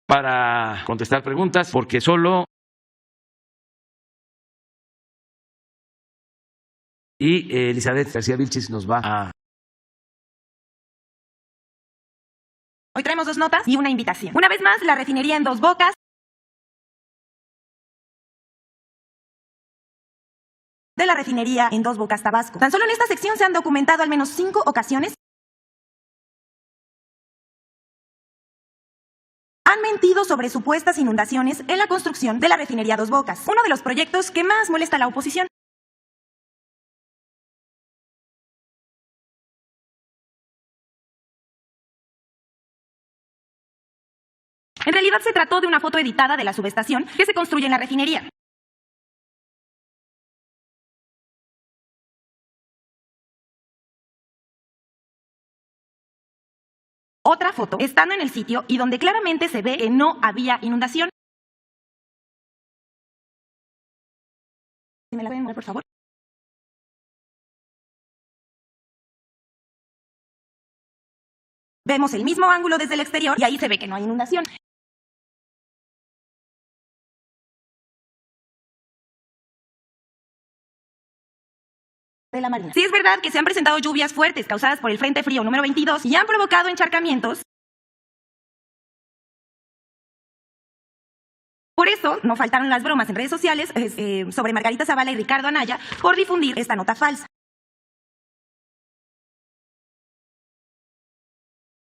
para contestar preguntas, porque solo Elizabeth García Vilchis nos va a... Hoy traemos 2 notas y una invitación. Una vez más, la refinería en Dos Bocas de la refinería en Dos Bocas, Tabasco. Tan solo en esta sección se han documentado al menos 5 ocasiones han mentido sobre supuestas inundaciones en la construcción de la refinería Dos Bocas, uno de los proyectos que más molesta a la oposición. En realidad se trató de una foto editada de la subestación que se construye en la refinería. Otra foto estando en el sitio y donde claramente se ve que no había inundación. ¿Me la pueden mover, por favor? Vemos el mismo ángulo desde el exterior y ahí se ve que no hay inundación. De la Marina. Sí es verdad que se han presentado lluvias fuertes causadas por el Frente Frío número 22 y han provocado encharcamientos. Por eso no faltaron las bromas en redes sociales sobre Margarita Zavala y Ricardo Anaya por difundir esta nota falsa.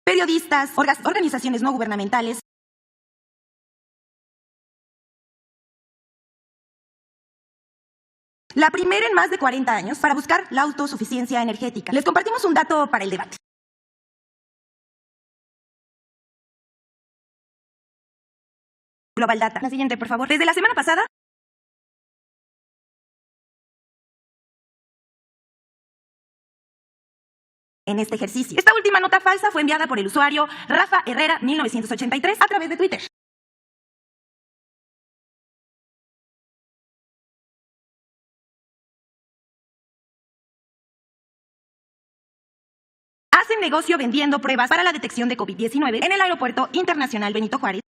Periodistas, organizaciones no gubernamentales, la primera en más de 40 años para buscar la autosuficiencia energética. Les compartimos un dato para el debate. Global Data. La siguiente, por favor. Desde la semana pasada, en este ejercicio. Esta última nota falsa fue enviada por el usuario Rafa Herrera 1983 a través de Twitter. Hacen negocio vendiendo pruebas para la detección de COVID-19 en el Aeropuerto Internacional Benito Juárez.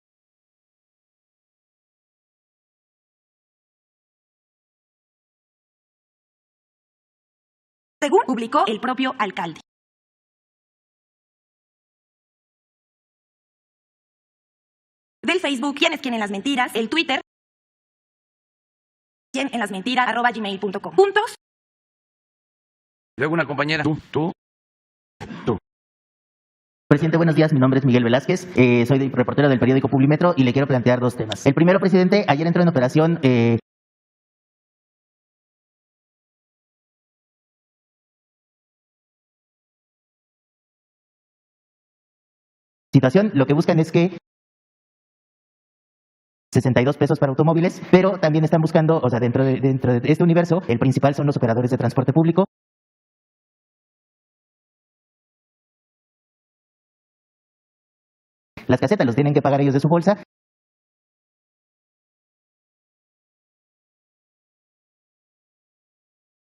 Según publicó el propio alcalde. Del Facebook, ¿quiénes quieren las mentiras? El Twitter, ¿quién en las mentiras? @gmail.com. Juntos. Luego una compañera. Tú. Presidente, buenos días. Mi nombre es Miguel Velázquez. Soy reportero del periódico Publimetro y le quiero plantear 2 temas. El primero, presidente, ayer entró en operación situación. Lo que buscan es que 62 pesos para automóviles, pero también están buscando, o sea, dentro de este universo, el principal son los operadores de transporte público. Las casetas los tienen que pagar ellos de su bolsa.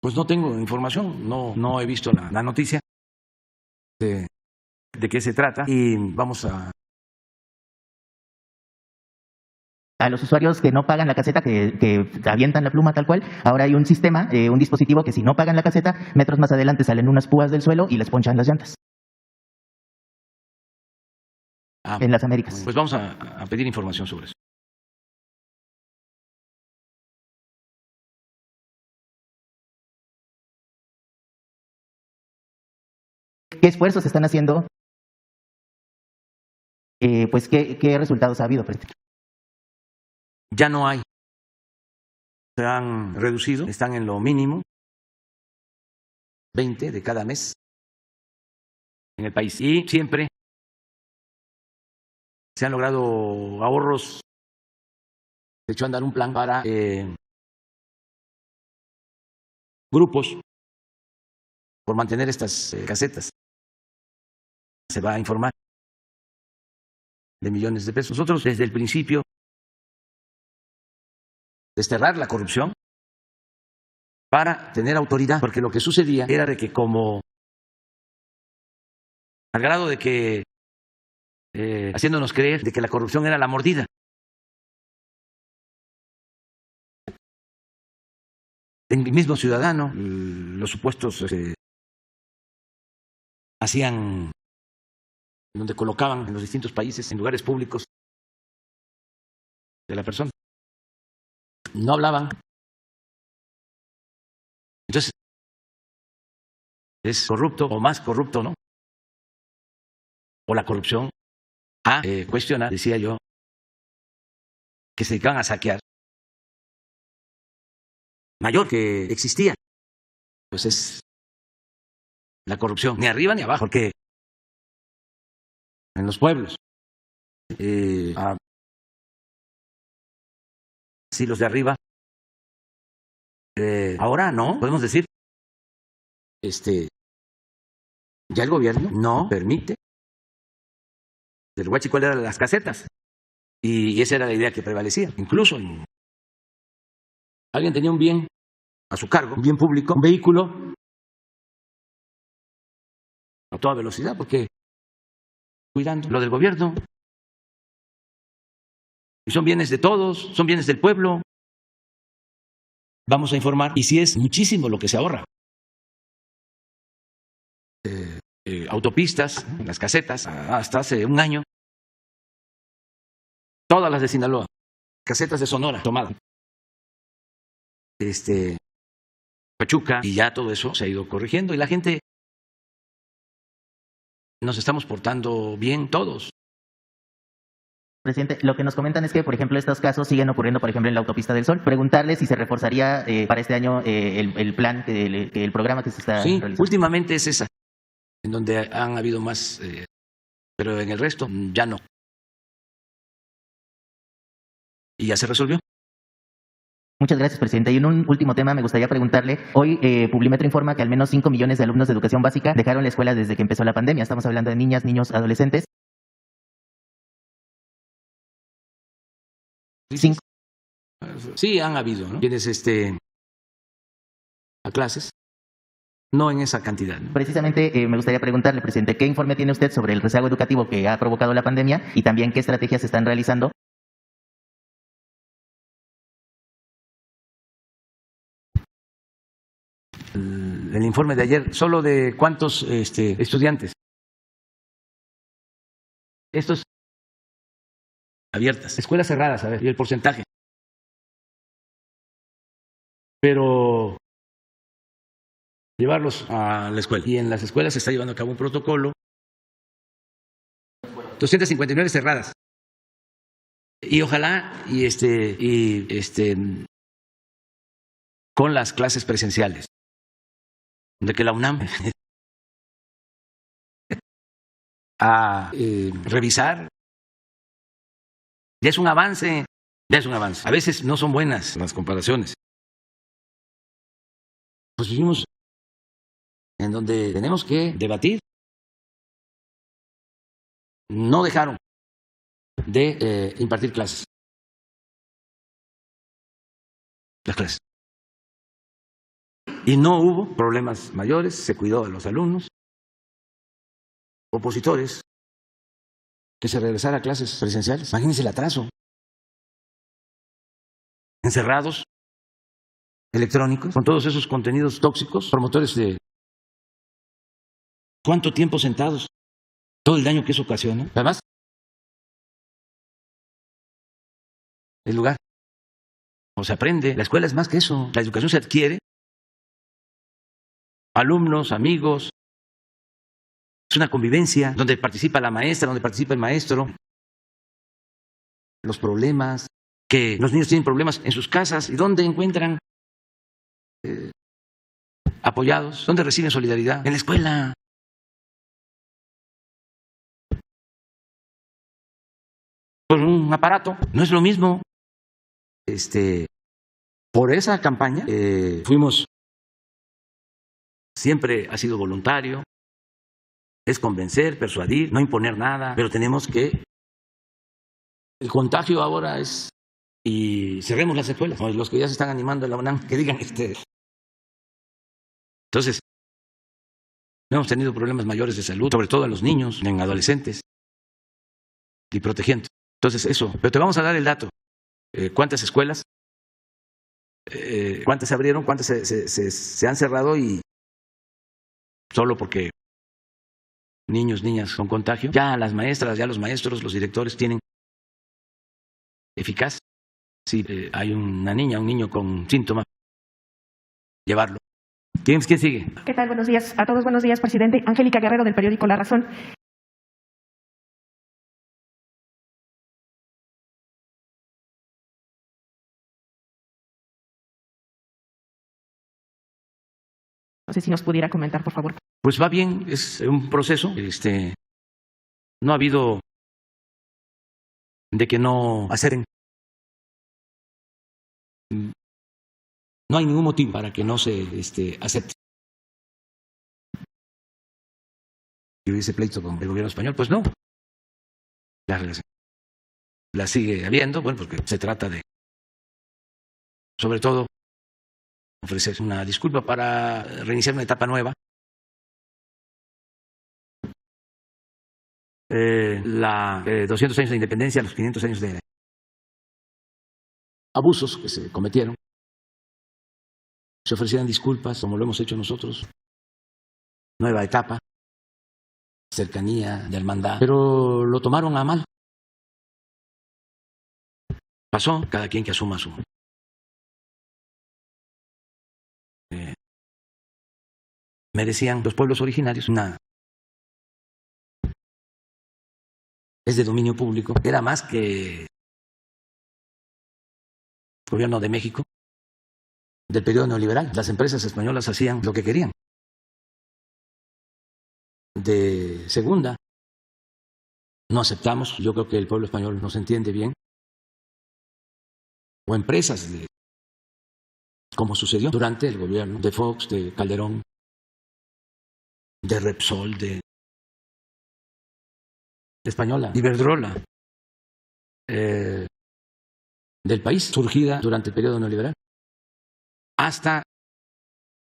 Pues no tengo información, no he visto la noticia de qué se trata y vamos a los usuarios que no pagan la caseta, que avientan la pluma tal cual. Ahora hay un sistema, un dispositivo que si no pagan la caseta, metros más adelante salen unas púas del suelo y les ponchan las llantas. En las Américas. Pues vamos a pedir información sobre eso. ¿Qué esfuerzos están haciendo? Pues, ¿qué resultados ha habido, presidente? Ya no hay. Se han reducido, están en lo mínimo, 20 de cada mes en el país. Y siempre se han logrado ahorros. Se echó a andar un plan para grupos por mantener estas casetas. Se va a informar de millones de pesos. Nosotros desde el principio desterrar la corrupción para tener autoridad, porque lo que sucedía era de que como al grado de que haciéndonos creer de que la corrupción era la mordida. El mismo ciudadano, los supuestos hacían, donde colocaban en los distintos países, en lugares públicos de la persona. No hablaban. Entonces, es corrupto o más corrupto, ¿no? O la corrupción a cuestionar, decía yo, que se dedicaban a saquear, mayor que existía. Pues es la corrupción, ni arriba ni abajo, porque en los pueblos, sí, los de arriba, ahora no, podemos decir, ya el gobierno no permite el huachicoleo eran las casetas, y esa era la idea que prevalecía. Incluso alguien tenía un bien a su cargo, un bien público, un vehículo a toda velocidad, porque cuidando lo del gobierno, y son bienes de todos, son bienes del pueblo. Vamos a informar, y sí es muchísimo lo que se ahorra. Autopistas, las casetas, hasta hace un año, todas las de Sinaloa, casetas de Sonora tomadas, Pachuca, y ya todo eso se ha ido corrigiendo, y la gente nos estamos portando bien todos. Presidente, lo que nos comentan es que, por ejemplo, estos casos siguen ocurriendo, por ejemplo, en la Autopista del Sol. Preguntarle si se reforzaría para este año el plan, el programa que se está realizando. Últimamente es esa, en donde han habido más, pero en el resto ya no. Y ya se resolvió. Muchas gracias, presidente. Y en un último tema me gustaría preguntarle, hoy Publimetro informa que al menos 5 millones de alumnos de educación básica dejaron la escuela desde que empezó la pandemia. Estamos hablando de niñas, niños, adolescentes. Sí, han habido, ¿no? Quienes a clases, no en esa cantidad, ¿no? Precisamente me gustaría preguntarle, presidente, ¿qué informe tiene usted sobre el rezago educativo que ha provocado la pandemia y también qué estrategias se están realizando? El informe de ayer, ¿solo de cuántos estudiantes? Estos abiertas, escuelas cerradas, a ver, y el porcentaje. Pero llevarlos a la escuela. Y en las escuelas se está llevando a cabo un protocolo. 259 cerradas. Y ojalá con las clases presenciales, de que la UNAM a revisar. Ya es un avance, ya es un avance. A veces no son buenas las comparaciones. Pues vivimos en donde tenemos que debatir. No dejaron de impartir clases. Las clases. Y no hubo problemas mayores, se cuidó a los alumnos, opositores, que se regresara a clases presenciales. Imagínense el atraso. Encerrados, electrónicos, con todos esos contenidos tóxicos, promotores de ¿cuánto tiempo sentados? Todo el daño que eso ocasiona. Además, el lugar, o se aprende, la escuela es más que eso, la educación se adquiere. Alumnos, amigos, es una convivencia donde participa la maestra, donde participa el maestro. Los problemas, que los niños tienen problemas en sus casas y dónde encuentran apoyados, dónde reciben solidaridad, en la escuela. Por un aparato, no es lo mismo. Por esa campaña fuimos, siempre ha sido voluntario, es convencer, persuadir, no imponer nada, pero tenemos que, el contagio ahora es, y cerremos las escuelas, los que ya se están animando en la UNAM, que digan Entonces, no hemos tenido problemas mayores de salud, sobre todo en los niños, en adolescentes. y protegiendo. Entonces, eso. Pero te vamos a dar el dato. ¿Cuántas escuelas? ¿Cuántas se abrieron? ¿Cuántas se han cerrado? Y solo porque niños, niñas con contagio. Ya las maestras, ya los maestros, los directores tienen eficaz. Si hay una niña, un niño con síntomas, llevarlo. ¿Quién sigue? ¿Qué tal? Buenos días a todos. Buenos días, presidente. Angélica Guerrero, del periódico La Razón. No sé si nos pudiera comentar, por favor. Pues va bien, es un proceso. No ha habido de que no acepten. No hay ningún motivo para que no se acepte. Si hubiese pleito con el gobierno español, pues no. La relación la sigue habiendo, bueno, porque se trata de, sobre todo, ofrecer una disculpa para reiniciar una etapa nueva. La 200 años de independencia, los 500 años de abusos que se cometieron, se ofrecieran disculpas, como lo hemos hecho nosotros. Nueva etapa, cercanía, de hermandad, pero lo tomaron a mal. Pasó, cada quien que asuma su merecían los pueblos originarios es de dominio público, era más que el gobierno de México del periodo neoliberal. Las empresas españolas hacían lo que querían. De segunda, no aceptamos, yo creo que el pueblo español nos entiende bien, o empresas como sucedió durante el gobierno de Fox, de Calderón, de Repsol, de Española, Iberdrola, del país, surgida durante el periodo neoliberal, hasta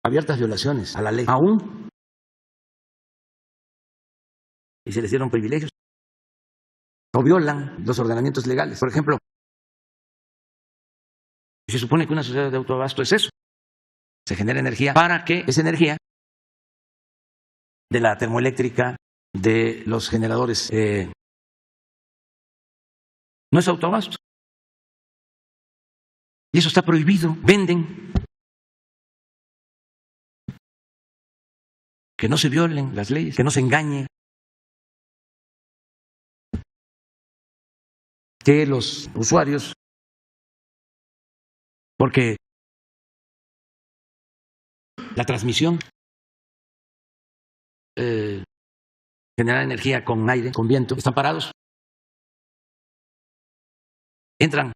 abiertas violaciones a la ley, aún, y se les dieron privilegios, o violan los ordenamientos legales. Por ejemplo, se supone que una sociedad de autoabasto es eso, se genera energía para que esa energía de la termoeléctrica, de los generadores, no es autoabasto. Y eso está prohibido. Venden. Que no se violen las leyes, que no se engañe. Que los usuarios, porque la transmisión, generar energía con aire, con viento, están parados. Entran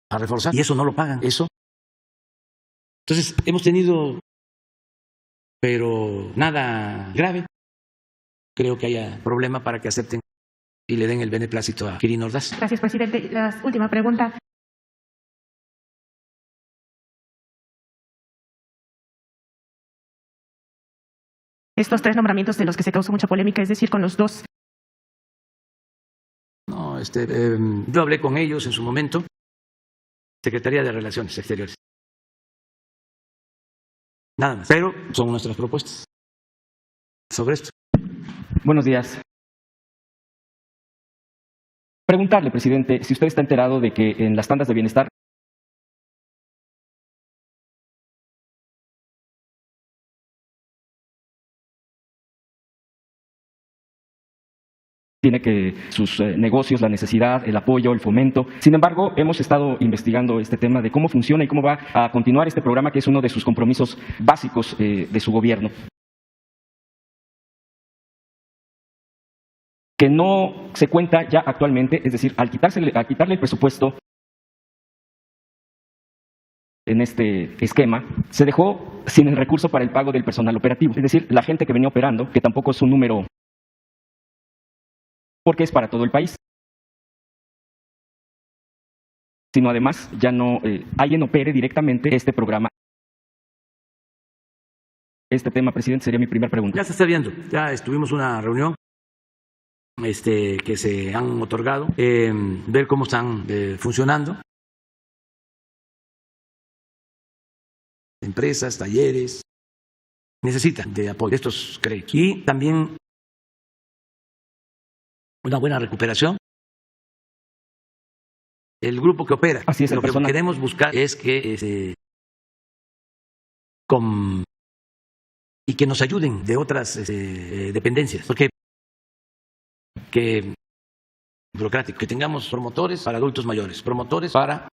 a reforzar y eso no lo pagan, eso. Entonces, hemos tenido, pero nada grave. Creo que haya problema para que acepten y le den el beneplácito a Quirino Ordaz. Gracias, presidente. La última pregunta. Estos 3 nombramientos de los que se causó mucha polémica, es decir, con los 2. No, yo hablé con ellos en su momento, Secretaría de Relaciones Exteriores. Nada más. Pero son nuestras propuestas sobre esto. Buenos días. Preguntarle, presidente, si usted está enterado de que en las tandas de bienestar tiene que sus negocios, la necesidad, el apoyo, el fomento. Sin embargo, hemos estado investigando este tema de cómo funciona y cómo va a continuar este programa, que es uno de sus compromisos básicos de su gobierno. Que no se cuenta ya actualmente, es decir, al quitarle el presupuesto en este esquema, se dejó sin el recurso para el pago del personal operativo. Es decir, la gente que venía operando, que tampoco es un número, porque es para todo el país, sino además ya no alguien opere directamente este programa. Este tema, presidente, sería mi primera pregunta. Ya se está viendo, ya tuvimos una reunión que se han otorgado, ver cómo están funcionando. Empresas, talleres, necesitan de apoyo de estos créditos. Y también una buena recuperación. El grupo que opera, así es, lo que queremos buscar es que y que nos ayuden de otras dependencias, porque que burocrático, que tengamos promotores para adultos mayores, promotores para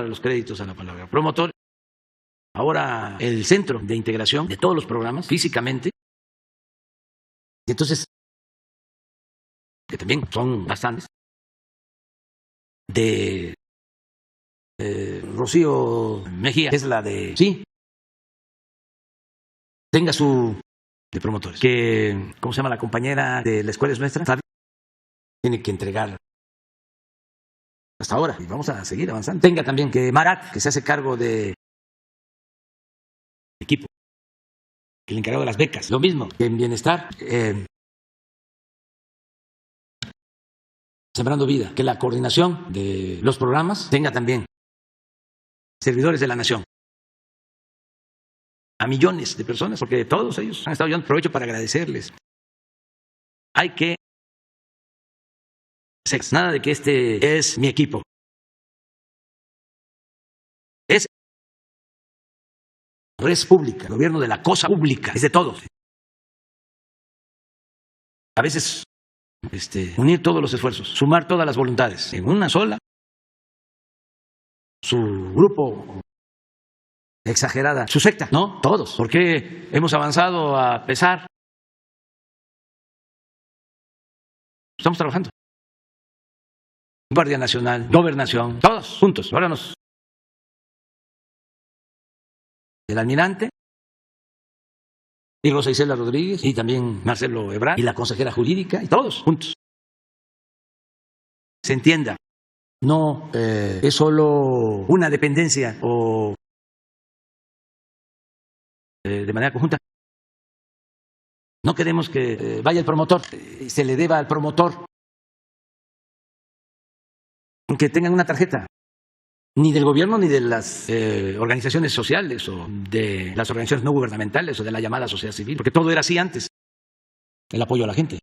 los créditos a la palabra, promotores. Ahora el centro de integración de todos los programas físicamente. Entonces, que también son bastantes, de Rocío Mejía, es la de sí, tenga su de promotores, que ¿cómo se llama la compañera de la escuela es nuestra? Tiene que entregar hasta ahora y vamos a seguir avanzando. Tenga también que Marat, que se hace cargo de equipo, el encargado de las becas, lo mismo que en bienestar, Sembrando Vida, que la coordinación de los programas tenga también servidores de la nación, a millones de personas, porque todos ellos han estado. Yo aprovecho para agradecerles. Hay que nada de que este es mi equipo, es res pública, el gobierno de la cosa pública, es de todos. A veces unir todos los esfuerzos, sumar todas las voluntades en una sola, su grupo exagerada, su secta, no, todos, porque hemos avanzado a pesar. Estamos trabajando. Guardia Nacional, Gobernación, todos juntos. Ahora el almirante y Rosa Isela Rodríguez y también Marcelo Ebrard y la consejera jurídica y todos juntos. Se entienda, no es solo una dependencia o de manera conjunta. No queremos que vaya el promotor, se le deba al promotor que tengan una tarjeta, ni del gobierno ni de las organizaciones sociales o de las organizaciones no gubernamentales o de la llamada sociedad civil, porque todo era así antes, el apoyo a la gente.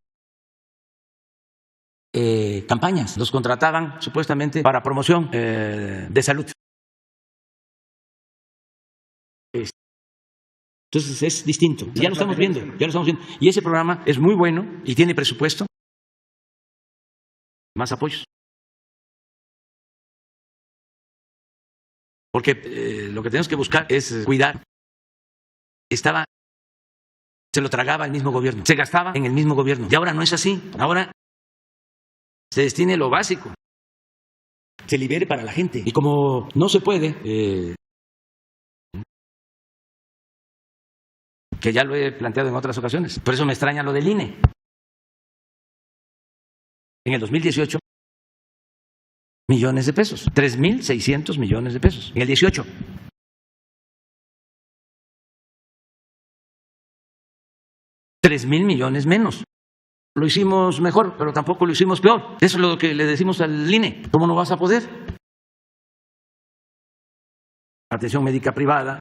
Campañas, los contrataban supuestamente para promoción de salud. Entonces es distinto, ya lo estamos viendo, y ese programa es muy bueno y tiene presupuesto, más apoyos. Porque lo que tenemos que buscar es cuidar. Se lo tragaba el mismo gobierno, se gastaba en el mismo gobierno. Y ahora no es así. Ahora se destine lo básico, se libere para la gente. Y como no se puede, que ya lo he planteado en otras ocasiones, por eso me extraña lo del INE. En el 2018, millones de pesos, 3.600 millones de pesos. En el 18, $3,000 millones menos. Lo hicimos mejor, pero tampoco lo hicimos peor. Eso es lo que le decimos al INE. ¿Cómo no vas a poder? Atención médica privada.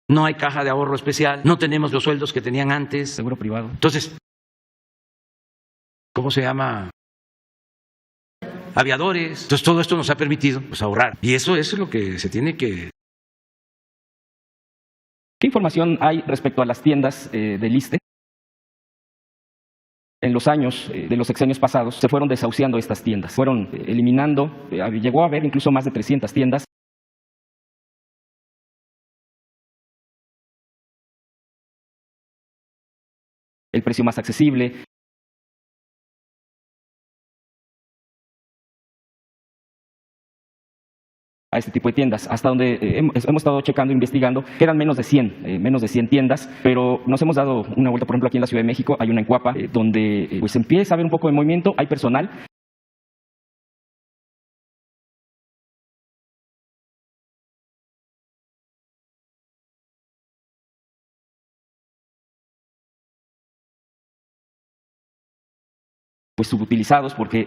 No hay caja de ahorro especial. No tenemos los sueldos que tenían antes. Seguro privado. Entonces, ¿cómo se llama? Aviadores. Entonces todo esto nos ha permitido ahorrar. Y eso es lo que se tiene que... ¿Qué información hay respecto a las tiendas del ISSSTE? En los años de los sexenios pasados se fueron desahuciando estas tiendas, fueron eliminando, llegó a haber incluso más de 300 tiendas. El precio más accesible. A este tipo de tiendas, hasta donde hemos estado checando, investigando, que eran menos de 100 tiendas, pero nos hemos dado una vuelta, por ejemplo, aquí en la Ciudad de México, hay una en Cuapa, donde pues empieza a haber un poco de movimiento, hay personal. pues subutilizados porque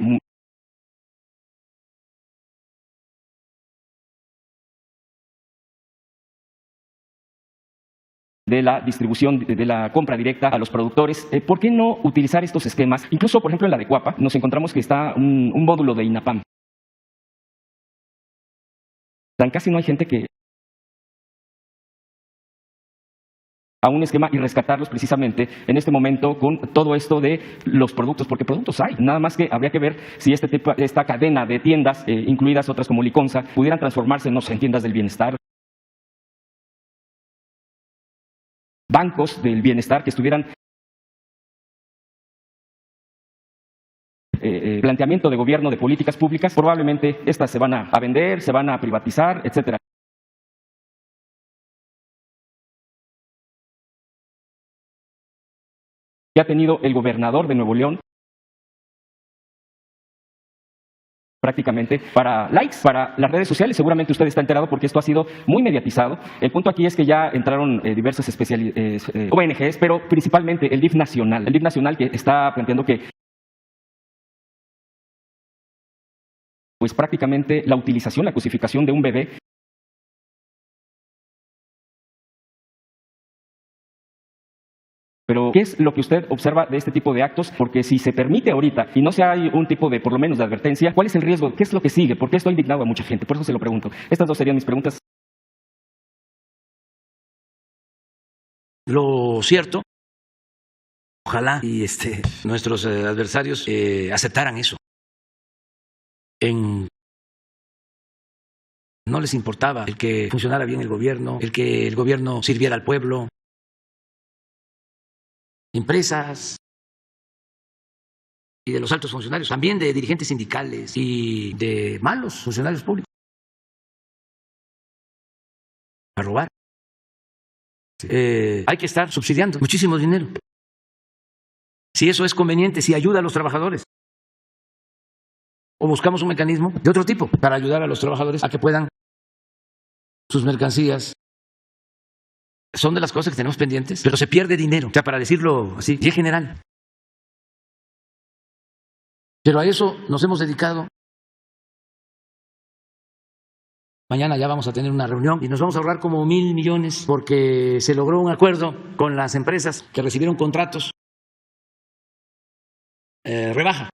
de la distribución, de la compra directa a los productores. ¿Por qué no utilizar estos esquemas? Incluso, por ejemplo, en la de Cuapa, nos encontramos que está un módulo de INAPAM. Tan casi no hay gente que a un esquema y rescatarlos precisamente en este momento con todo esto de los productos, porque productos hay. Nada más que habría que ver si esta cadena de tiendas, incluidas otras como Liconza, pudieran transformarse, no sé, en tiendas del bienestar, bancos del bienestar que estuvieran planteamiento de gobierno de políticas públicas. Probablemente estas se van a vender, se van a privatizar, etcétera. Que ha tenido el gobernador de Nuevo León prácticamente para likes, para las redes sociales. Seguramente usted está enterado porque esto ha sido muy mediatizado. El punto aquí es que ya entraron diversas ONGs, pero principalmente el DIF nacional. El DIF nacional que está planteando que pues prácticamente la utilización, la cosificación de un bebé Pero, ¿qué es lo que usted observa de este tipo de actos? Porque si se permite ahorita y no se hay un tipo de, por lo menos, de advertencia, ¿cuál es el riesgo? ¿Qué es lo que sigue? ¿Por qué esto ha indignado a mucha gente? Por eso se lo pregunto. Estas dos serían mis preguntas. Lo cierto, ojalá y nuestros adversarios aceptaran eso. No les importaba el que funcionara bien el gobierno, el que el gobierno sirviera al pueblo. Empresas y de los altos funcionarios, también de dirigentes sindicales y de malos funcionarios públicos. A robar. Hay que estar subsidiando muchísimo dinero. Si eso es conveniente, si ayuda a los trabajadores. O buscamos un mecanismo de otro tipo para ayudar a los trabajadores a que puedan sus mercancías. Son de las cosas que tenemos pendientes, pero se pierde dinero, o sea, para decirlo así, bien general. Pero a eso nos hemos dedicado. Mañana ya vamos a tener una reunión y nos vamos a ahorrar como 1,000 millones porque se logró un acuerdo con las empresas que recibieron contratos rebaja,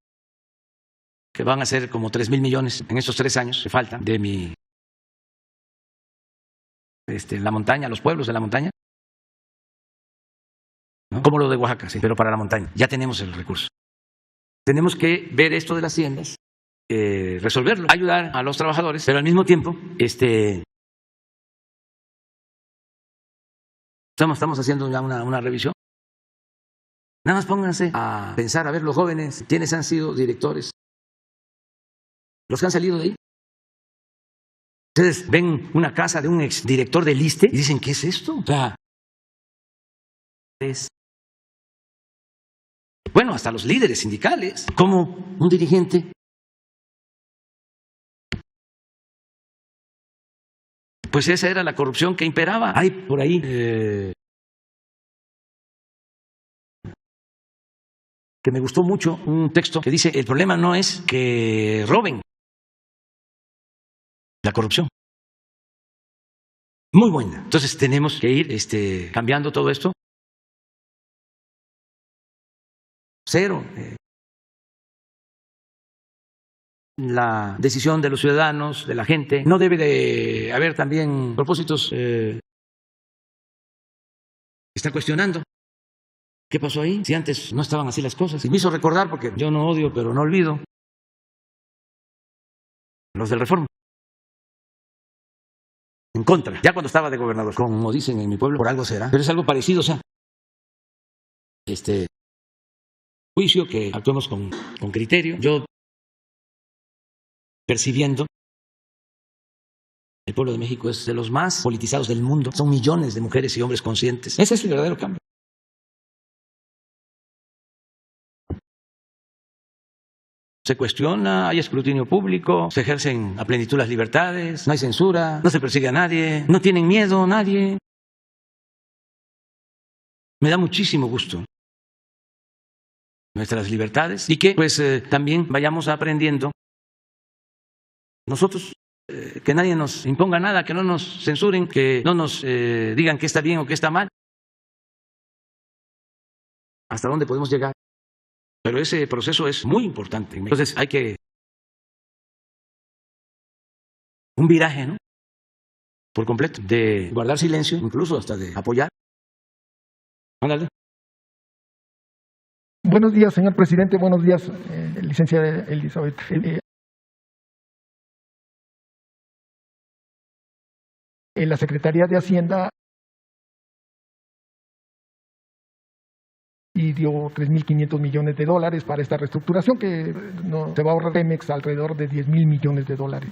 que van a ser como 3,000 millones en estos 3 años que faltan de la montaña, los pueblos de la montaña, ¿no? Como lo de Oaxaca, sí, pero para la montaña. Ya tenemos el recurso. Tenemos que ver esto de las tiendas, resolverlo, ayudar a los trabajadores, pero al mismo tiempo estamos haciendo ya una revisión. Nada más pónganse a pensar, a ver los jóvenes, quiénes han sido directores, los que han salido de ahí. Ustedes ven una casa de un exdirector del ISSSTE y dicen, ¿qué es esto? O sea, bueno, hasta los líderes sindicales, como un dirigente pues esa era la corrupción que imperaba. Hay por ahí que me gustó mucho un texto que dice, el problema no es que roben, la corrupción. Muy buena. Entonces tenemos que ir cambiando todo esto. Cero. La decisión de los ciudadanos, de la gente. No debe de haber también propósitos. Está cuestionando. ¿Qué pasó ahí? Si antes no estaban así las cosas. Y me hizo recordar, porque yo no odio, pero no olvido, los del Reforma. En contra, ya cuando estaba de gobernador, como dicen en mi pueblo, por algo será, pero es algo parecido, o sea, juicio, que actuemos con criterio. Yo percibiendo, el pueblo de México es de los más politizados del mundo, son millones de mujeres y hombres conscientes. Ese es el verdadero cambio. Se cuestiona, hay escrutinio público, se ejercen a plenitud las libertades, no hay censura, no se persigue a nadie, no tienen miedo nadie. Me da muchísimo gusto nuestras libertades y que pues también vayamos aprendiendo nosotros, que nadie nos imponga nada, que no nos censuren, que no nos digan qué está bien o qué está mal, hasta dónde podemos llegar. Pero ese proceso es muy importante. Entonces hay que un viraje, ¿no? Por completo, de guardar silencio, incluso hasta de apoyar. Ándale. Buenos días, señor presidente. Buenos días, licenciada Elizabeth. En la Secretaría de Hacienda y dio 3.500 millones de dólares para esta reestructuración que no, se va a ahorrar Pemex alrededor de 10.000 millones de dólares.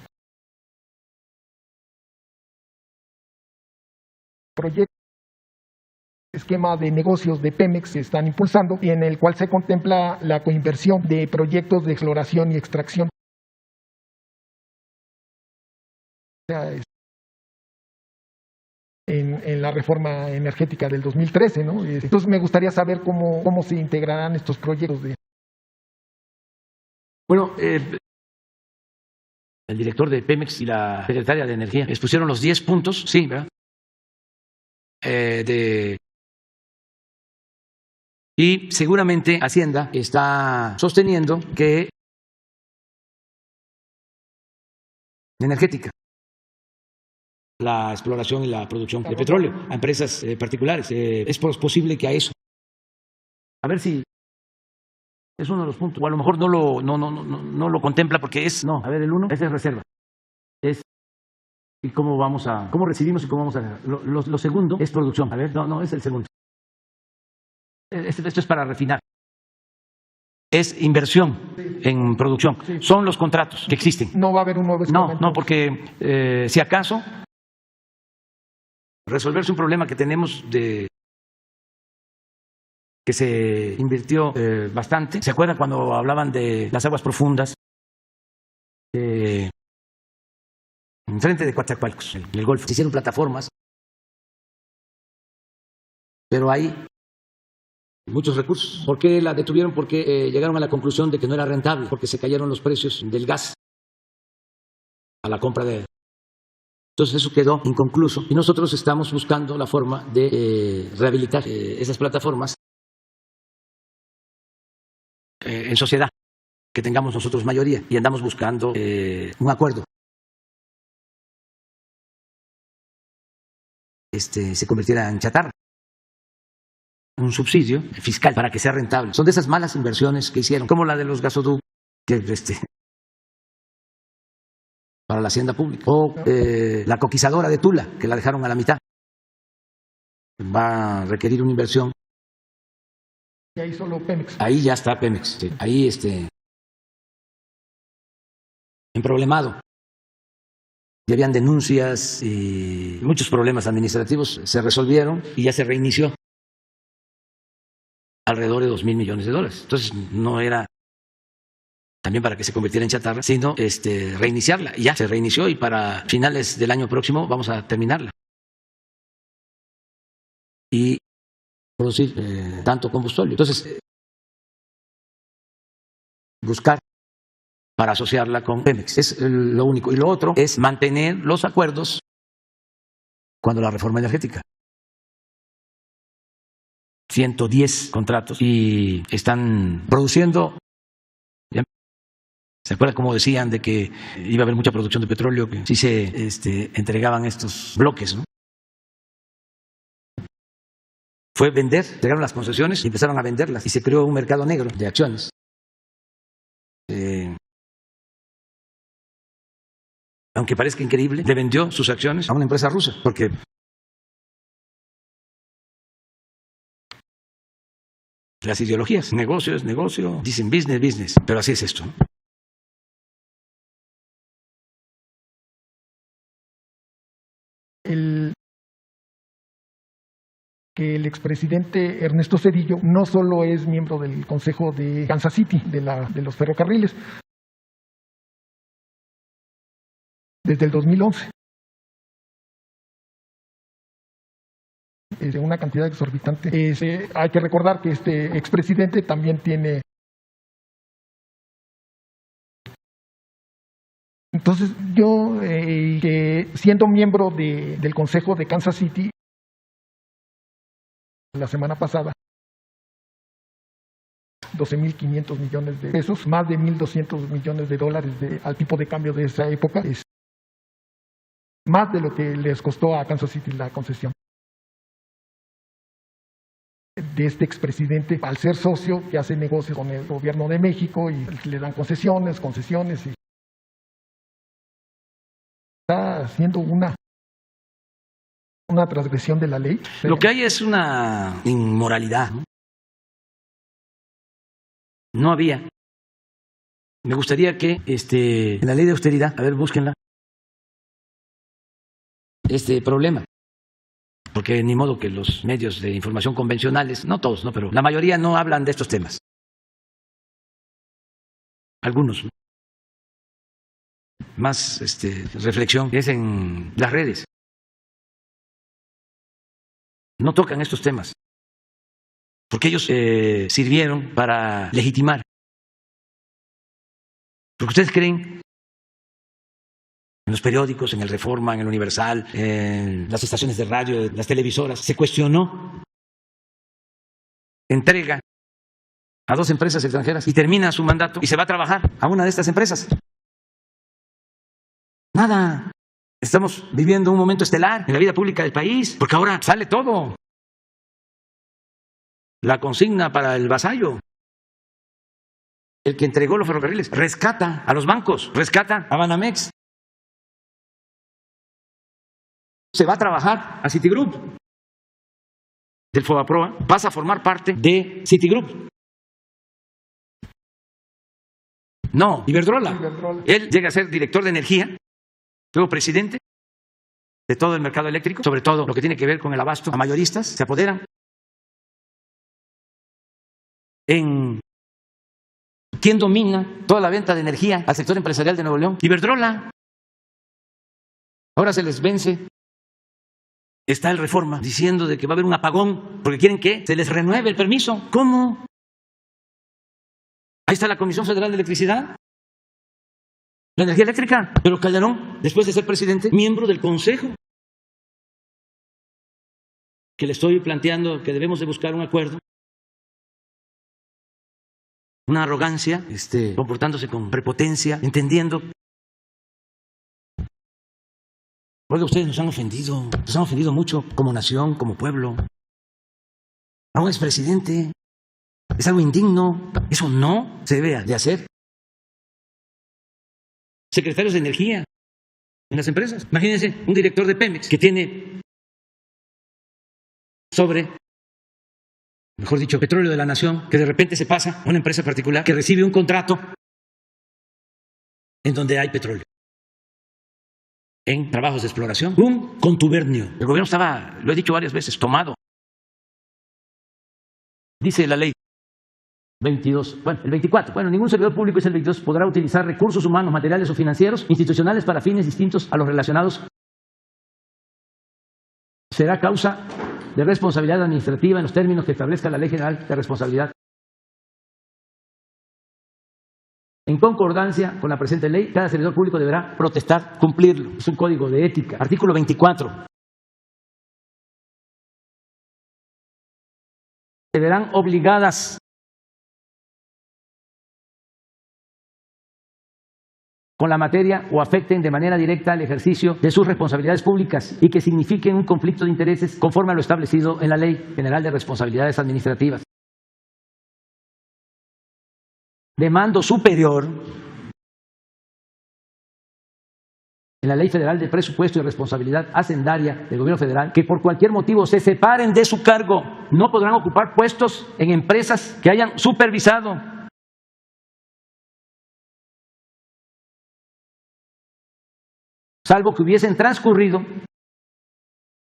Proyecto esquema de negocios de Pemex se están impulsando y en el cual se contempla la coinversión de proyectos de exploración y extracción. En la reforma energética del 2013, ¿no? Entonces me gustaría saber cómo se integrarán estos proyectos. Bueno, el director de Pemex y la secretaria de Energía expusieron los 10 puntos, sí, ¿verdad? Y seguramente Hacienda está sosteniendo que energética, la exploración y la producción de petróleo a empresas particulares. Es posible que a eso. A ver si es uno de los puntos. O a lo mejor no lo contempla porque es, no, a ver, el 1, esa es reserva. Es y cómo recibimos y cómo vamos a. Lo segundo es producción. A ver, no, es el segundo. Esto es para refinar. Es inversión en producción. Son los contratos que existen. No va a haber un nuevo esquema. No, porque si acaso resolverse un problema que tenemos de que se invirtió bastante. ¿Se acuerdan cuando hablaban de las aguas profundas? Enfrente de Coatzacoalcos, en el Golfo. Se hicieron plataformas, pero hay muchos recursos. ¿Por qué la detuvieron? Porque llegaron a la conclusión de que no era rentable, porque se cayeron los precios del gas a la compra de. Entonces eso quedó inconcluso y nosotros estamos buscando la forma de rehabilitar esas plataformas en sociedad, que tengamos nosotros mayoría y andamos buscando un acuerdo. Se convirtiera en chatarra, un subsidio fiscal para que sea rentable. Son de esas malas inversiones que hicieron, como la de los gasoductos, que para la hacienda pública, o la coquizadora de Tula, que la dejaron a la mitad. Va a requerir una inversión. Y ahí solo Pemex. Ahí ya está Pemex, ahí emproblemado. Y habían denuncias y muchos problemas administrativos se resolvieron y ya se reinició alrededor de 2.000 millones de dólares. Entonces no era también para que se convirtiera en chatarra, sino reiniciarla. Y ya se reinició y para finales del año próximo vamos a terminarla. Y producir tanto combustible. Entonces, buscar para asociarla con Pemex. Es lo único. Y lo otro es mantener los acuerdos cuando la reforma energética. 110 contratos y están produciendo. ¿Se acuerdan cómo decían de que iba a haber mucha producción de petróleo? Que sí se entregaban estos bloques, ¿no? Fue vender, entregaron las concesiones y empezaron a venderlas y se creó un mercado negro de acciones. Aunque parezca increíble, le vendió sus acciones a una empresa rusa porque las ideologías, negocio es negocio, dicen business, business, pero así es esto, ¿no? Que el expresidente Ernesto Zedillo no solo es miembro del Consejo de Kansas City, de los ferrocarriles, desde el 2011. Es de una cantidad exorbitante. Hay que recordar que este expresidente también tiene Entonces yo, siendo miembro del Consejo de Kansas City, la semana pasada, 12.500 millones de pesos, más de 1.200 millones de dólares al tipo de cambio de esa época, es más de lo que les costó a Kansas City la concesión de este expresidente, al ser socio que hace negocios con el gobierno de México y le dan concesiones y está haciendo una transgresión de la ley. Lo que hay es una inmoralidad, ¿no? No había. Me gustaría que en la ley de austeridad, a ver, búsquenla, este problema. Porque ni modo que los medios de información convencionales, no todos, no, pero la mayoría no hablan de estos temas. Algunos. Más reflexión es en las redes. No tocan estos temas. Porque ellos sirvieron para legitimar. Porque ustedes creen en los periódicos, en el Reforma, en el Universal, en las estaciones de radio, las televisoras, se cuestionó, entrega a 2 empresas extranjeras y termina su mandato y se va a trabajar a una de estas empresas. Nada. Estamos viviendo un momento estelar en la vida pública del país, porque ahora sale todo. La consigna para el vasallo. El que entregó los ferrocarriles rescata a los bancos, rescata a Banamex. Se va a trabajar a Citigroup. Del Fobaproa pasa a formar parte de Citigroup. No, Iberdrola. Él llega a ser director de energía, luego presidente de todo el mercado eléctrico, sobre todo lo que tiene que ver con el abasto a mayoristas, se apoderan. En quién domina toda la venta de energía al sector empresarial de Nuevo León, Iberdrola. Ahora se les vence. Está el Reforma diciendo de que va a haber un apagón porque quieren que se les renueve el permiso. ¿Cómo? Ahí está la Comisión Federal de Electricidad, la energía eléctrica. Pero Calderón, después de ser presidente, miembro del Consejo, que le estoy planteando que debemos de buscar un acuerdo. Una arrogancia, comportándose con prepotencia, entendiendo. Oiga, ustedes nos han ofendido mucho como nación, como pueblo. A un expresidente es algo indigno, eso no se debe de hacer. Secretarios de energía en las empresas. Imagínense un director de Pemex que tiene mejor dicho, petróleo de la nación, que de repente se pasa a una empresa particular que recibe un contrato en donde hay petróleo, en trabajos de exploración, un contubernio. El gobierno estaba, lo he dicho varias veces, tomado. Dice la ley 22, el 24, ningún servidor público, es el 22, podrá utilizar recursos humanos, materiales o financieros, institucionales para fines distintos a los relacionados. Será causa de responsabilidad administrativa en los términos que establezca la Ley General de Responsabilidad. En concordancia con la presente ley, cada servidor público deberá protestar, cumplirlo. Es un código de ética. Artículo 24. Se verán obligadas con la materia o afecten de manera directa el ejercicio de sus responsabilidades públicas y que signifiquen un conflicto de intereses conforme a lo establecido en la Ley General de Responsabilidades Administrativas. De mando superior en la Ley Federal de Presupuesto y Responsabilidad Hacendaria del Gobierno Federal, que por cualquier motivo se separen de su cargo, no podrán ocupar puestos en empresas que hayan supervisado, salvo que hubiesen transcurrido,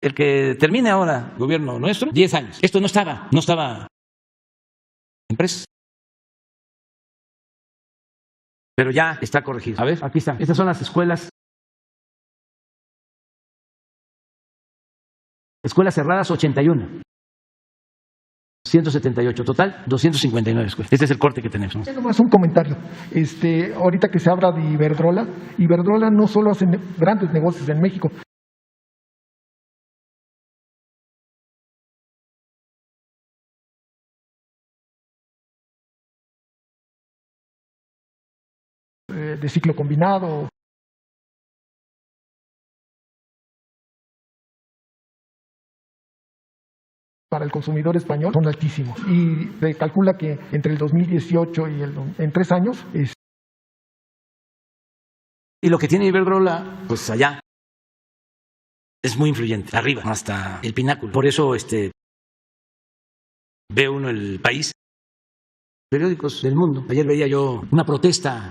el que termine ahora el gobierno nuestro, 10 años. Esto no estaba en empresas. Pero ya está corregido. A ver, aquí está. Estas son las escuelas. Escuelas cerradas 81. 178, total 259 escuelas. Este es el corte que tenemos, ¿no? Nomás un comentario. Ahorita que se habla de Iberdrola, Iberdrola no solo hace grandes negocios en México. De ciclo combinado. Para el consumidor español son altísimos. Y se calcula que entre el 2018 y en 3 años Y lo que tiene Iberdrola, pues allá, es muy influyente, arriba, hasta el pináculo. Por eso ve uno El País, periódicos del mundo. Ayer veía yo una protesta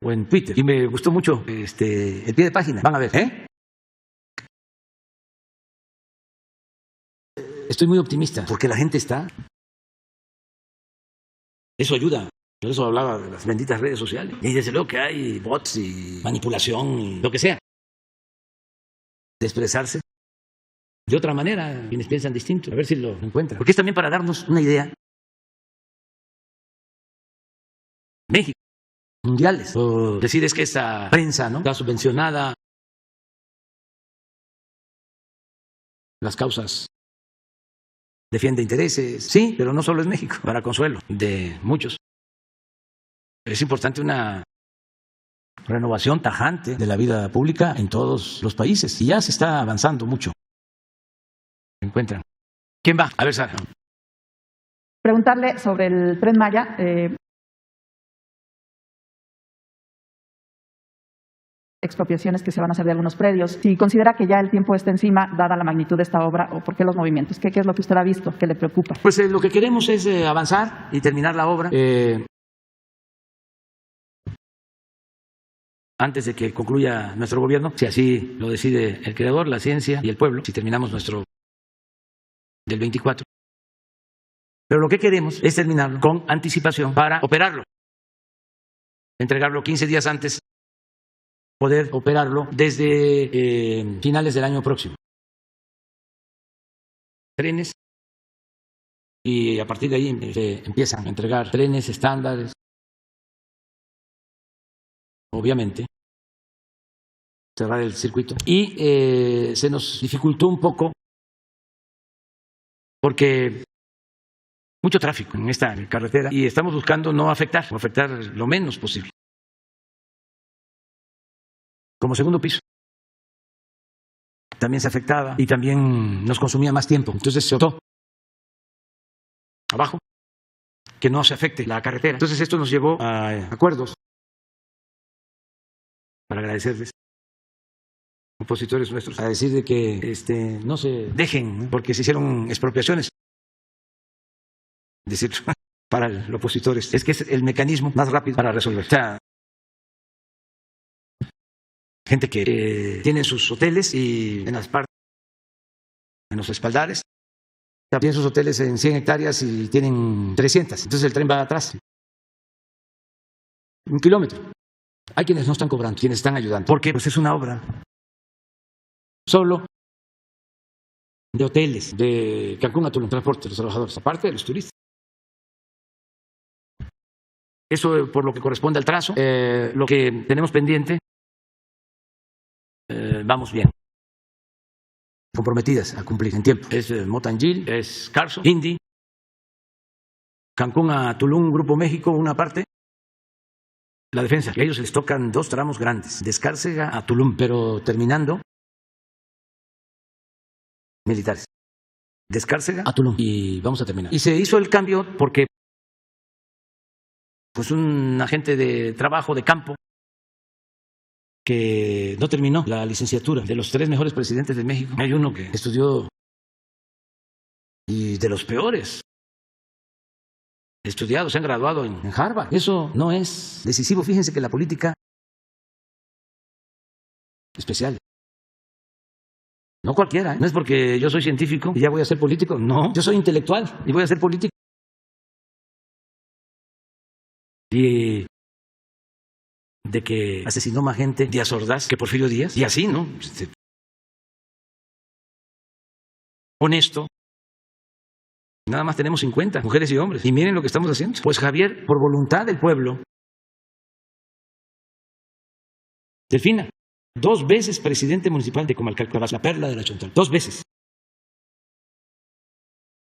o en Twitter y me gustó mucho el pie de página. Van a ver, Estoy muy optimista porque la gente está. Eso ayuda. Por eso hablaba de las benditas redes sociales. Y desde luego que hay bots y manipulación y lo que sea. De expresarse de otra manera, quienes piensan distinto, a ver si lo encuentran. Porque es también para darnos una idea. México, mundiales, o decir es que esta prensa, ¿no?, está subvencionada, las causas, defiende intereses, sí, pero no solo es México, para consuelo de muchos. Es importante una renovación tajante de la vida pública en todos los países y ya se está avanzando mucho. ¿Se encuentran? ¿Quién va? A ver, Sara. Preguntarle sobre el Tren Maya. Expropiaciones que se van a hacer de algunos predios. Si considera que ya el tiempo está encima, dada la magnitud de esta obra, o por qué los movimientos, ¿qué es lo que usted ha visto que le preocupa? Pues lo que queremos es avanzar y terminar la obra antes de que concluya nuestro gobierno, si así lo decide el creador, la ciencia y el pueblo, si terminamos nuestro del 24. Pero lo que queremos es terminarlo con anticipación para operarlo, entregarlo 15 días antes, poder operarlo desde finales del año próximo. Trenes, y a partir de ahí se empiezan a entregar trenes estándares, obviamente, cerrar el circuito. Y se nos dificultó un poco porque mucho tráfico en esta carretera y estamos buscando no afectar o afectar lo menos posible. Como segundo piso también se afectaba y también nos consumía más tiempo. Entonces se optó abajo que no se afecte la carretera. Entonces esto nos llevó a acuerdos para agradecerles, opositores nuestros, a decir de que no se dejen, porque se hicieron expropiaciones. Decir para los opositores es que es el mecanismo más rápido para resolver. O sea, gente que tiene sus hoteles y en las partes, en los espaldares, tienen sus hoteles en 100 hectáreas y tienen 300. Entonces el tren va atrás. 1 kilómetro. Hay quienes no están cobrando, quienes están ayudando. Porque pues es una obra solo de hoteles, de Cancún a Tulum, transporte de los trabajadores, aparte de los turistas. Eso por lo que corresponde al trazo. Lo que tenemos pendiente, vamos bien. Comprometidas a cumplir en tiempo. Es Motangil, es Carso, Indy, Cancún a Tulum, Grupo México, una parte. La defensa, a ellos les tocan 2 tramos grandes, de Escárcega a Tulum, pero terminando militares. De Escárcega a Tulum y vamos a terminar. Y se hizo el cambio porque pues un agente de trabajo de campo que no terminó la licenciatura, de los 3 mejores presidentes de México, hay uno que estudió y de los peores estudiados, se han graduado en Harvard. Eso no es decisivo. Fíjense que la política especial, no cualquiera, no es porque yo soy científico y ya voy a ser político, no, yo soy intelectual y voy a ser político. Y de que asesinó más gente Díaz Ordaz que Porfirio Díaz, y así, ¿no? honesto. Nada más tenemos 50 mujeres y hombres. Y miren lo que estamos haciendo. Pues Javier, por voluntad del pueblo, Delfina, 2 veces presidente municipal de Comalcalco, la perla de la Chontal, 2 veces.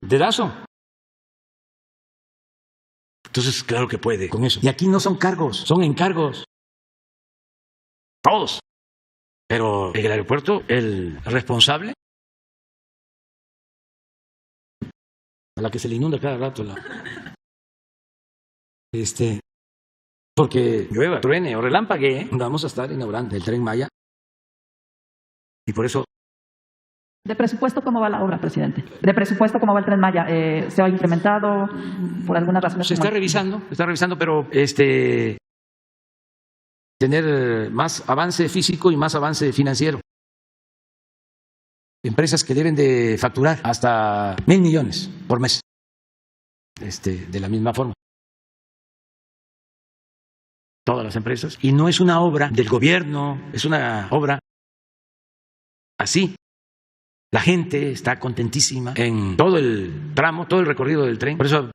Dedazo. Entonces, claro que puede con eso. Y aquí no son cargos, son encargos. Todos. Pero en el aeropuerto, el responsable, a la que se le inunda cada rato porque llueva, truene o relámpague, vamos a estar inaugurando el Tren Maya. Y por eso. ¿De presupuesto cómo va la obra, presidente? ¿De presupuesto cómo va el Tren Maya? ¿Se ha incrementado por alguna razón? Se está revisando, pero tener más avance físico y más avance financiero. Empresas que deben de facturar hasta 1,000 millones por mes, de la misma forma. Todas las empresas. Y no es una obra del gobierno, es una obra así. La gente está contentísima en todo el tramo, todo el recorrido del tren. Por eso,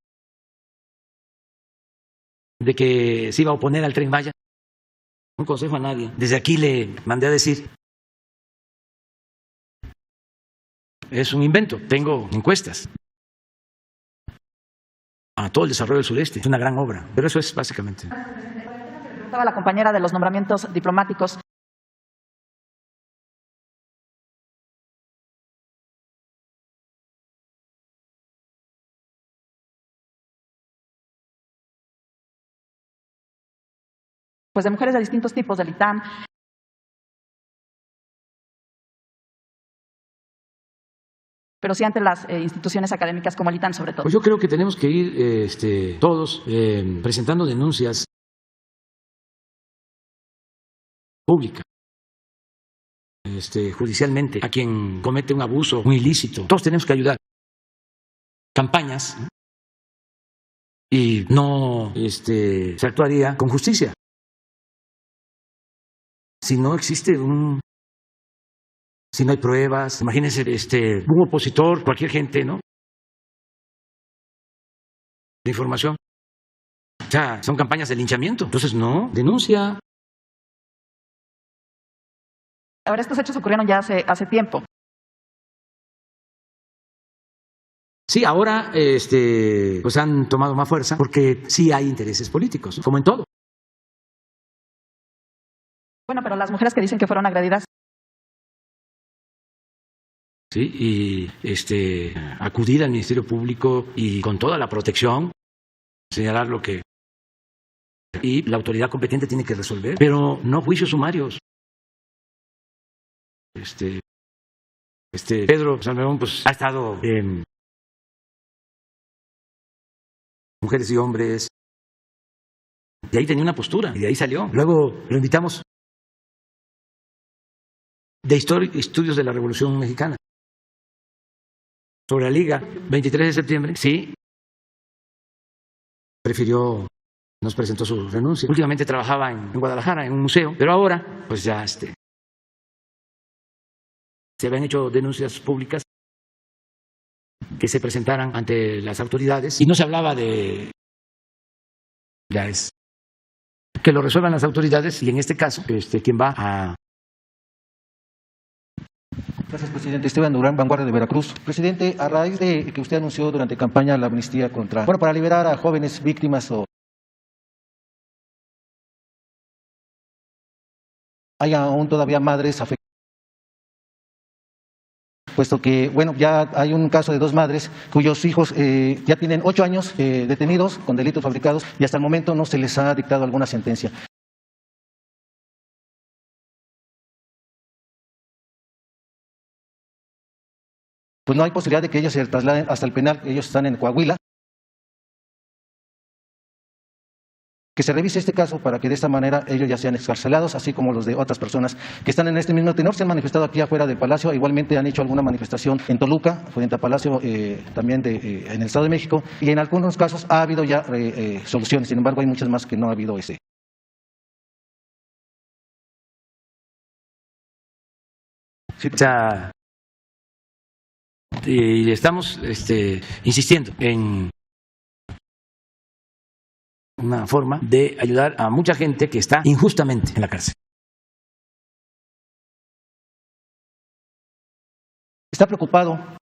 de que se iba a oponer al Tren Maya, un consejo a nadie. Desde aquí le mandé a decir, es un invento, tengo encuestas a todo el desarrollo del sureste, es una gran obra, pero eso es básicamente. Preguntaba la compañera de los nombramientos diplomáticos. Pues de mujeres de distintos tipos, del ITAM. Pero sí ante las instituciones académicas como el ITAM, sobre todo. Pues yo creo que tenemos que ir todos presentando denuncias públicas, judicialmente, a quien comete un abuso, un ilícito. Todos tenemos que ayudar. Campañas, ¿no? Y no se actuaría con justicia. Si no existe si no hay pruebas, imagínense un opositor, cualquier gente, ¿no? De información. O sea, son campañas de linchamiento. Entonces, no, denuncia. Ahora, estos hechos ocurrieron ya hace tiempo. Sí, ahora pues han tomado más fuerza porque sí hay intereses políticos, ¿no? Como en todo. Bueno, pero las mujeres que dicen que fueron agredidas. Sí, y acudir al Ministerio Público y con toda la protección, señalar lo que. Y la autoridad competente tiene que resolver, pero no juicios sumarios. Pedro Salmerón pues ha estado en mujeres y hombres, y ahí tenía una postura, y de ahí salió. Luego lo invitamos de estudios de la Revolución Mexicana sobre la Liga, 23 de septiembre, sí, nos presentó su renuncia. Últimamente trabajaba en Guadalajara, en un museo, pero ahora pues ya se habían hecho denuncias públicas que se presentaran ante las autoridades y no se hablaba de que lo resuelvan las autoridades y en este caso quien va a. Gracias, presidente. Esteban Durán, Vanguardia de Veracruz. Presidente, a raíz de que usted anunció durante campaña la amnistía para liberar a jóvenes víctimas o hay aún todavía madres afectadas, puesto que, bueno, ya hay un caso de 2 madres cuyos hijos ya tienen 8 años detenidos con delitos fabricados y hasta el momento no se les ha dictado alguna sentencia. Pues no hay posibilidad de que ellos se trasladen hasta el penal, ellos están en Coahuila. Que se revise este caso para que de esta manera ellos ya sean excarcelados, así como los de otras personas que están en este mismo tenor. Se han manifestado aquí afuera del Palacio, igualmente han hecho alguna manifestación en Toluca, frente al Palacio también en el Estado de México, y en algunos casos ha habido ya soluciones, sin embargo hay muchas más que no ha habido ese. Sí, y estamos insistiendo en una forma de ayudar a mucha gente que está injustamente en la cárcel. Está preocupado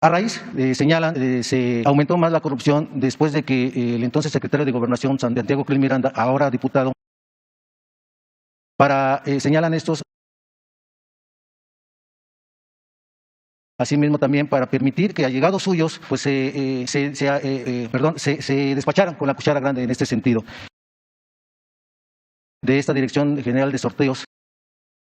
a raíz, señalan, se aumentó más la corrupción después de que el entonces secretario de Gobernación, Santiago Krill Miranda, ahora diputado, señalan estos, asimismo también para permitir que allegados suyos pues se despacharan con la cuchara grande en este sentido de esta Dirección General de Sorteos.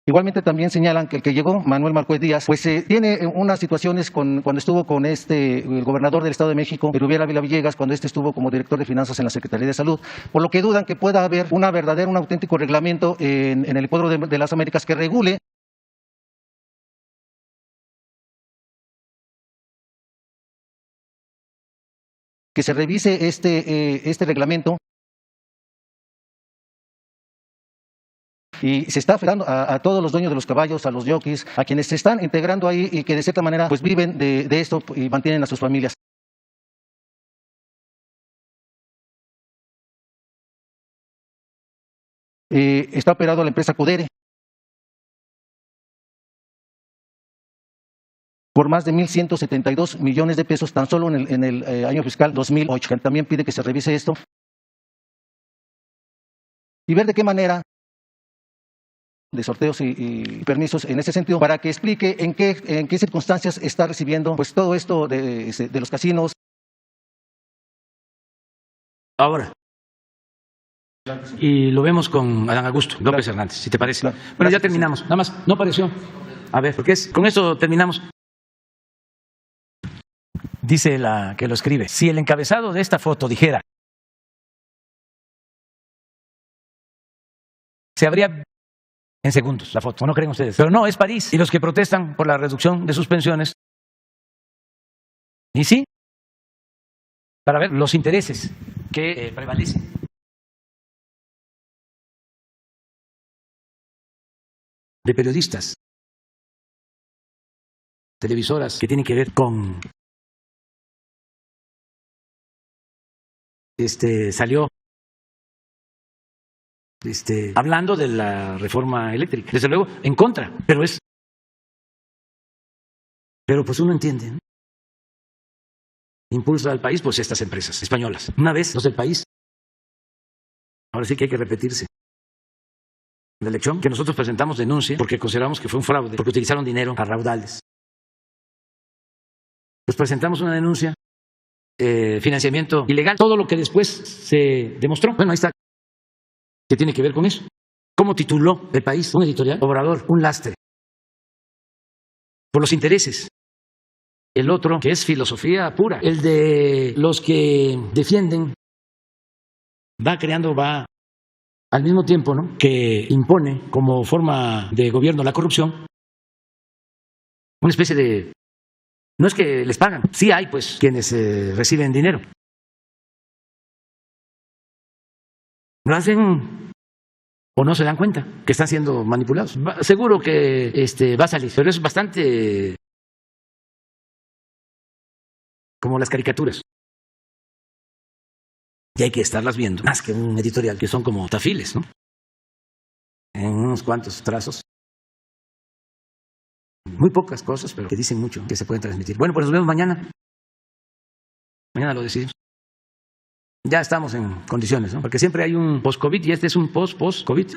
Igualmente también señalan que el que llegó, Manuel Marcuez Díaz, pues tiene unas situaciones cuando estuvo con el gobernador del Estado de México, Erubiel Ávila Villegas, cuando estuvo como director de finanzas en la Secretaría de Salud, por lo que dudan que pueda haber un auténtico reglamento en el Hipódromo de las Américas que regule que se revise este reglamento. Y se está afectando a todos los dueños de los caballos, a los jockeys, a quienes se están integrando ahí y que de cierta manera pues viven de esto y mantienen a sus familias. Está operado la empresa Codere por más de 1.172 millones de pesos tan solo en el año fiscal 2008. También pide que se revise esto y ver de qué manera de sorteos y permisos en ese sentido, para que explique en qué circunstancias está recibiendo pues todo esto de los casinos. Ahora, y lo vemos con Adán Augusto López Hernández, si te parece. Bueno, ya terminamos. Nada más, no apareció. A ver, porque con eso terminamos. Dice la que lo escribe: si el encabezado de esta foto dijera, se habría en segundos la foto, ¿o no creen ustedes? Pero no, es París, y los que protestan por la reducción de sus pensiones, y sí, para ver los intereses que prevalecen. De periodistas, televisoras que tienen que ver con salió hablando de la reforma eléctrica, desde luego en contra, pero pues uno entiende, ¿no? Impulsa al país pues estas empresas españolas. Una vez los del País, ahora sí que hay que repetirse la elección, que nosotros presentamos denuncia porque consideramos que fue un fraude, porque utilizaron dinero a raudales. Pues presentamos una denuncia, financiamiento ilegal, todo lo que después se demostró. Bueno, ahí está, que tiene que ver con eso. ¿Cómo tituló El País? Un editorial: Obrador, un lastre por los intereses. El otro, que es filosofía pura, el de los que defienden, va al mismo tiempo, ¿no?, que impone como forma de gobierno la corrupción, una especie de, no es que les pagan, sí hay pues quienes reciben dinero, lo hacen o no se dan cuenta que están siendo manipulados. Seguro que va a salir, pero es bastante como las caricaturas. Y hay que estarlas viendo, más que un editorial, que son como tafiles, ¿no?, en unos cuantos trazos. Muy pocas cosas, pero que dicen mucho, que se pueden transmitir. Bueno, pues nos vemos mañana. Mañana lo decidimos. Ya estamos en condiciones, ¿no?, porque siempre hay un post-COVID y este es un post-COVID.